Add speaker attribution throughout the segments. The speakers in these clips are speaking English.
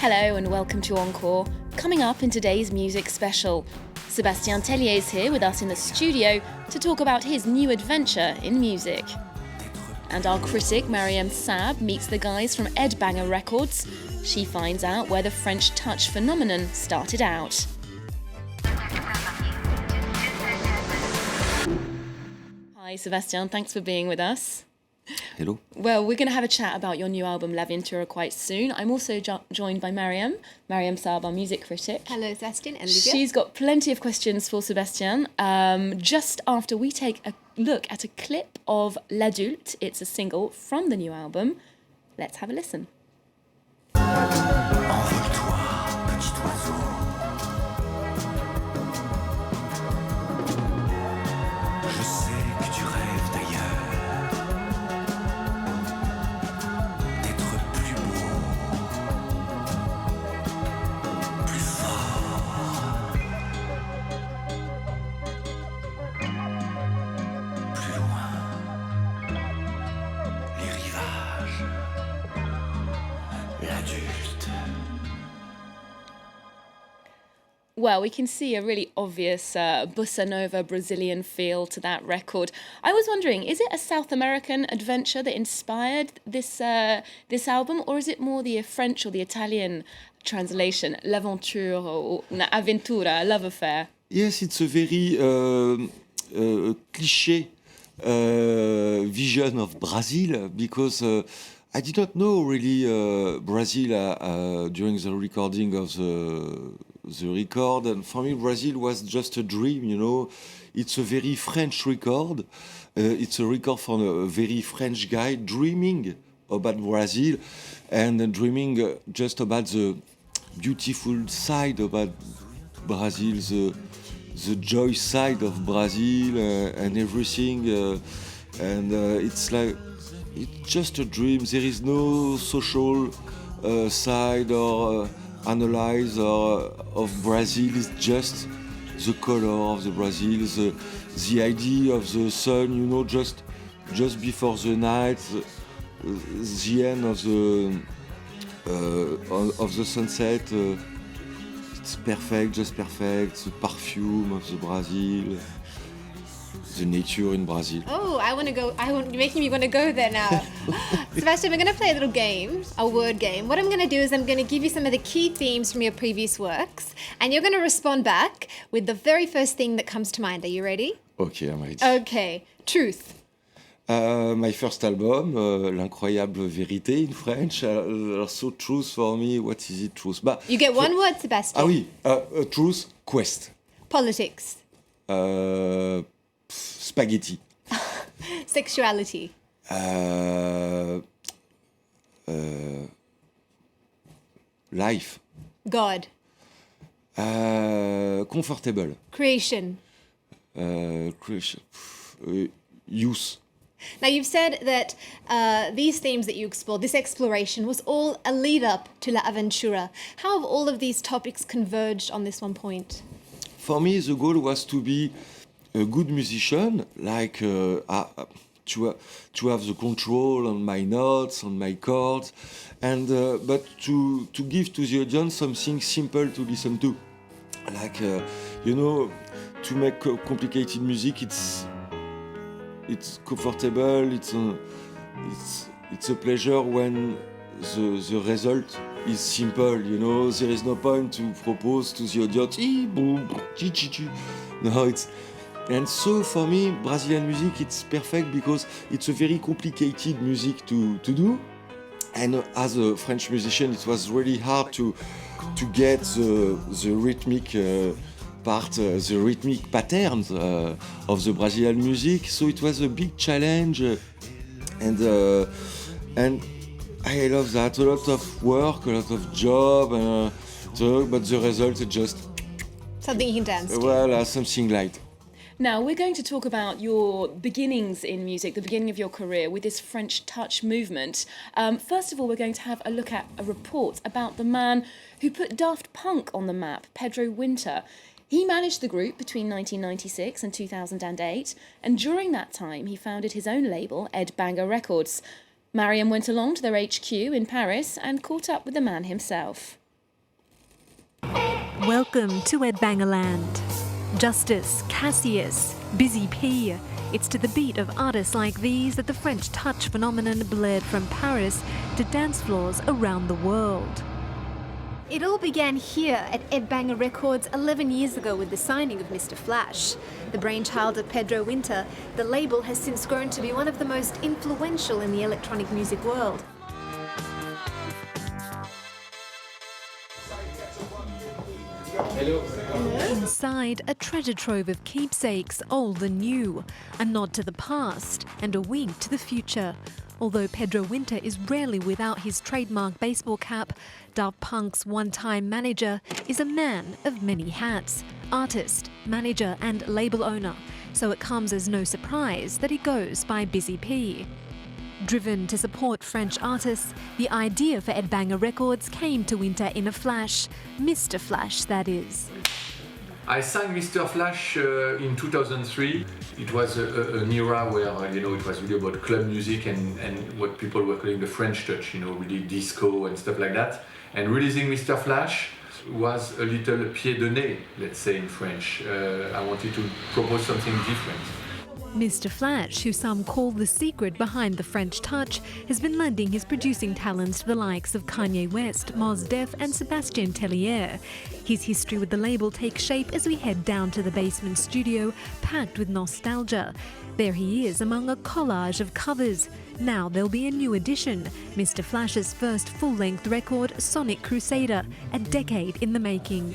Speaker 1: Hello and welcome to Encore. Coming up in today's music special, Sébastien Tellier is here with us in the studio to talk about his new adventure in music. And our critic, Mariam Saab, meets the guys from Banger Records. She finds out where the French touch phenomenon started out. Hi Sébastien, thanks for being with us.
Speaker 2: Hello.
Speaker 1: Well, we're going to have a chat about your new album, Aventura, quite soon. I'm also joined by Mariam Saab, our music critic.
Speaker 3: Hello, Sébastien and Lydia.
Speaker 1: She's got plenty of questions for Sébastien. Just after we take a look at a clip of L'Adulte, it's a single from the new album. Let's have a listen.
Speaker 2: Envole-toi, petit oiseau. Je sais que tu rêves d'ailleurs. D'être plus beau. Plus fort. Plus loin. Les rivages. L'adulte.
Speaker 1: Well, we can see a really obvious Bossa Nova Brazilian feel to that record. I was wondering, is it a South American adventure that inspired this album, or is it more the French or the Italian translation, L'Aventure or Aventura, love affair?
Speaker 4: Yes, it's a very cliché vision of Brazil because I did not know really Brazil during the recording of the record, and for me Brazil was just a dream, you know. It's a very French record. It's a record from a very French guy dreaming about Brazil and dreaming just about the beautiful side about Brazil, the joy side of Brazil and everything. It's like it's just a dream. There is no social side or analyze of Brazil. It's just the color of the Brazil, the idea of the sun, you know, just before the night, the end of the sunset. It's perfect, just perfect. The perfume of the Brazil, the nature in Brazil.
Speaker 3: Oh, you're making me want to go there now. Sebastian, we're going to play a little game, a word game. What I'm going to do is I'm going to give you some of the key themes from your previous works, and you're going to respond back with the very first thing that comes to mind. Are you ready?
Speaker 4: Okay, I'm ready.
Speaker 3: Okay. Truth.
Speaker 4: My first album, L'incroyable vérité in French. So truth for me, what is it, truth?
Speaker 3: You get one word, Sebastian.
Speaker 4: Ah oui, truth, quest.
Speaker 3: Politics.
Speaker 4: Spaghetti.
Speaker 3: Sexuality.
Speaker 4: Life.
Speaker 3: God.
Speaker 4: Comfortable.
Speaker 3: Creation.
Speaker 4: Youth.
Speaker 3: Now, you've said that these themes that you explored, this exploration, was all a lead-up to La Aventura. How have all of these topics converged on this one point?
Speaker 4: For me, the goal was to be a good musician, like to have the control on my notes, on my chords, and but to give to the audience something simple to listen to, like you know, to make complicated music. It's comfortable. It's a pleasure when the result is simple. You know, there is no point to propose to the audience. No, and so for me, Brazilian music, it's perfect because it's a very complicated music to do. And as a French musician, it was really hard to get the rhythmic part, the rhythmic patterns of the Brazilian music. So it was a big challenge, and I love that. A lot of work, a lot of job, but the result is just
Speaker 3: Something you can dance to.
Speaker 4: well, something light.
Speaker 1: Now, we're going to talk about your beginnings in music, the beginning of your career with this French touch movement. First of all, we're going to have a look at a report about the man who put Daft Punk on the map, Pedro Winter. He managed the group between 1996 and 2008, and during that time he founded his own label, Banger Records. Mariam went along to their HQ in Paris and caught up with the man himself.
Speaker 5: Welcome to Ed Bangerland. Justice, Cassius, Busy P. It's to the beat of artists like these that the French touch phenomenon bled from Paris to dance floors around the world.
Speaker 3: It all began here at Ed Banger Records 11 years ago with the signing of Mr. Flash. The brainchild of Pedro Winter, the label has since grown to be one of the most influential in the electronic music world.
Speaker 5: Inside, a treasure trove of keepsakes, old and new, a nod to the past and a wink to the future. Although Pedro Winter is rarely without his trademark baseball cap, Daft Punk's one-time manager is a man of many hats: artist, manager and label owner. So it comes as no surprise that he goes by Busy P. Driven to support French artists, the idea for Ed Banger Records came to Winter in a flash. Mr. Flash, that is.
Speaker 6: I signed Mr. Flash in 2003. It was an era where, it was really about club music and what people were calling the French touch, really disco and stuff like that. And releasing Mr. Flash was a little pied de nez, let's say in French. I wanted to propose something different.
Speaker 5: Mr. Flash, who some call the secret behind the French touch, has been lending his producing talents to the likes of Kanye West, Mos Def and Sébastien Tellier. His history with the label takes shape as we head down to the basement studio, packed with nostalgia. There he is among a collage of covers. Now there'll be a new addition, Mr. Flash's first full-length record, Sonic Crusader, a decade in the making.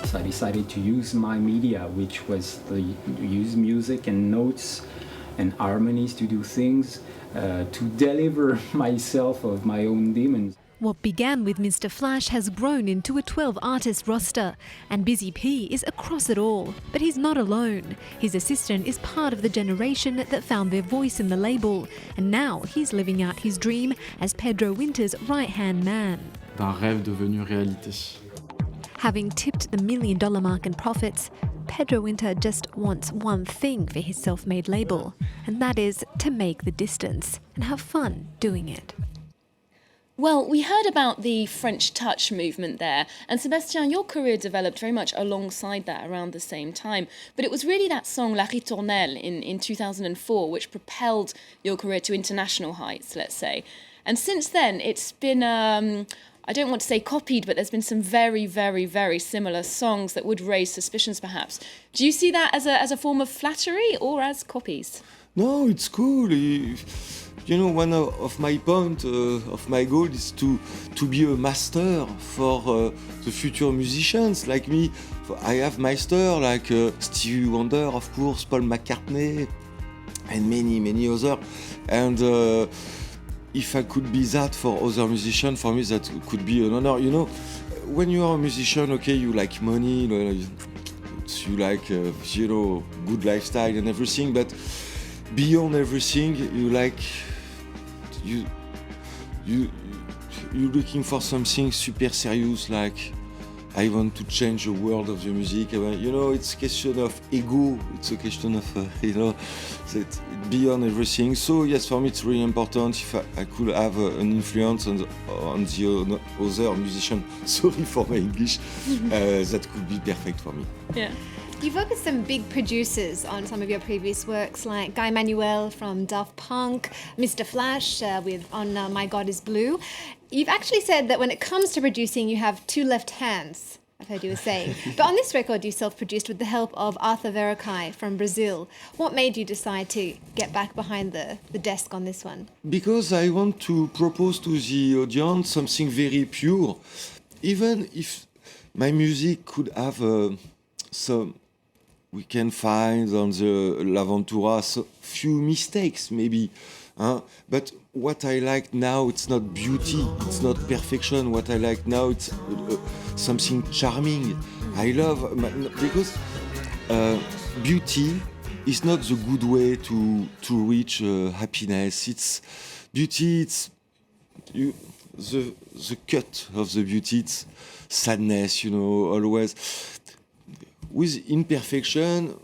Speaker 7: So I decided to use my media, which was use music and notes and harmonies to do things, to deliver myself of my own demons.
Speaker 5: What began with Mr. Flash has grown into a 12-artist roster, and Busy P is across it all. But he's not alone. His assistant is part of the generation that found their voice in the label, and now he's living out his dream as Pedro Winter's right-hand man.
Speaker 8: D'un rêve devenu réalité.
Speaker 5: Having tipped the $1 million mark in profits, Pedro Winter just wants one thing for his self-made label, and that is to make the distance and have fun doing it.
Speaker 1: Well, we heard about the French touch movement there, and Sébastien, your career developed very much alongside that around the same time. But it was really that song La Ritournelle in 2004 which propelled your career to international heights, let's say. And since then, it's been, I don't want to say copied, but there's been some very, very, very similar songs that would raise suspicions, perhaps. Do you see that as a form of flattery or as copies?
Speaker 4: No, it's cool. One of my point of my goal is to be a master for the future musicians like me. I have master like Stevie Wonder, of course, Paul McCartney, and many others. And if I could be that for other musicians, for me that could be an honor. When you are a musician, okay, you like money, you like good lifestyle and everything, but beyond everything, you like you're looking for something super serious, like I want to change the world of the music. It's a question of ego. It's a question of that beyond everything. So yes, for me it's really important if I could have an influence on the other musician. Sorry for my English. That could be perfect for me.
Speaker 1: Yeah.
Speaker 3: You've worked with some big producers on some of your previous works, like Guy Manuel from Daft Punk, Mr. Flash on My God Is Blue. You've actually said that when it comes to producing, you have two left hands, I've heard you were saying. But on this record, you self-produced with the help of Arthur Verocai from Brazil. What made you decide to get back behind the desk on this one?
Speaker 4: Because I want to propose to the audience something very pure. Even if my music could have some... We can find on the Aventura so few mistakes, maybe. But what I like now, it's not beauty, it's not perfection. What I like now, it's something charming. I love, because beauty is not the good way to reach happiness. It's beauty, it's the cut of the beauty, it's sadness, always. With imperfection,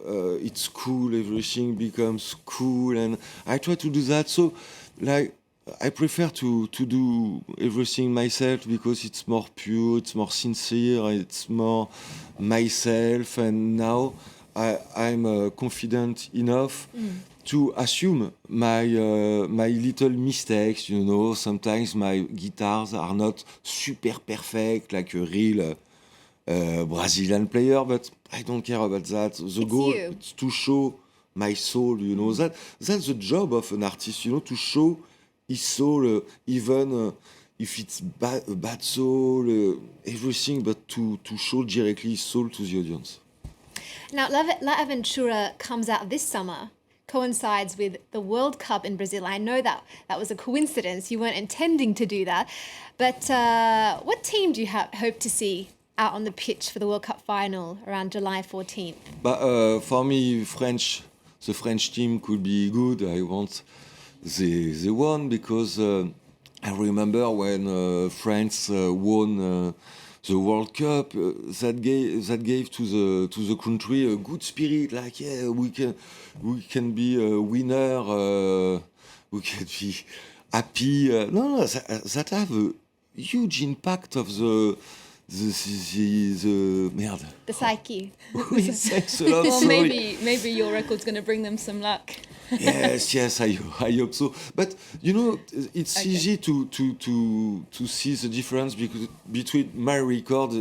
Speaker 4: it's cool, everything becomes cool, and I try to do that. So, like, I prefer to do everything myself because it's more pure, it's more sincere, it's more myself. And now I'm confident enough to assume my little mistakes. You know, sometimes my guitars are not super perfect like a real Brazilian player, but I don't care about that. The goal
Speaker 3: you.
Speaker 4: is to show my soul. You know, that's the job of an artist. You know, to show his soul, even if it's a bad soul, everything, but to show directly his soul to the audience.
Speaker 3: Now, La Aventura comes out this summer, coincides with the World Cup in Brazil. I know that was a coincidence. You weren't intending to do that. But what team do you hope to see out on the pitch for the World Cup final around July 14th?
Speaker 4: But for me, the French team could be good. I want they won because I remember when France won the World Cup, that gave to the country a good spirit. Like, yeah, we can be a winner. We can be happy. No, that have a huge impact of the merde.
Speaker 3: The psyche.
Speaker 4: Oui, thanks a lot.
Speaker 1: Well,
Speaker 4: Sorry.
Speaker 1: maybe your record's going to bring them some luck.
Speaker 4: Yes, I hope so. But you know, it's easy to see the difference between my record.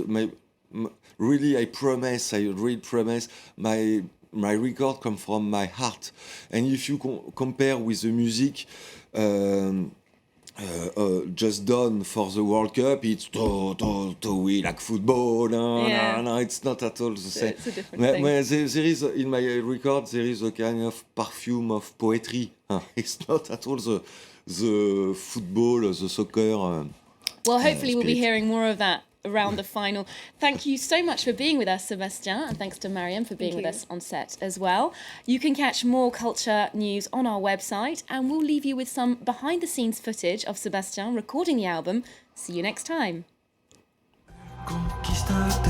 Speaker 4: Really, I really promise my record come from my heart. And if you compare with the music just done for the World Cup, it's we like football. No, it's not at all the same.
Speaker 1: It's a different thing.
Speaker 4: There is in my record there is a kind of perfume of poetry. It's not at all the football, the soccer.
Speaker 1: Well, hopefully we'll be
Speaker 4: spirit.
Speaker 1: hearing more of that around the final. Thank you so much for being with us, Sébastien, and thanks to Mariam for being with us on set as well. You can catch more culture news on our website, and we'll leave you with some behind-the-scenes footage of Sébastien recording the album. See you next time.
Speaker 2: Conquistador.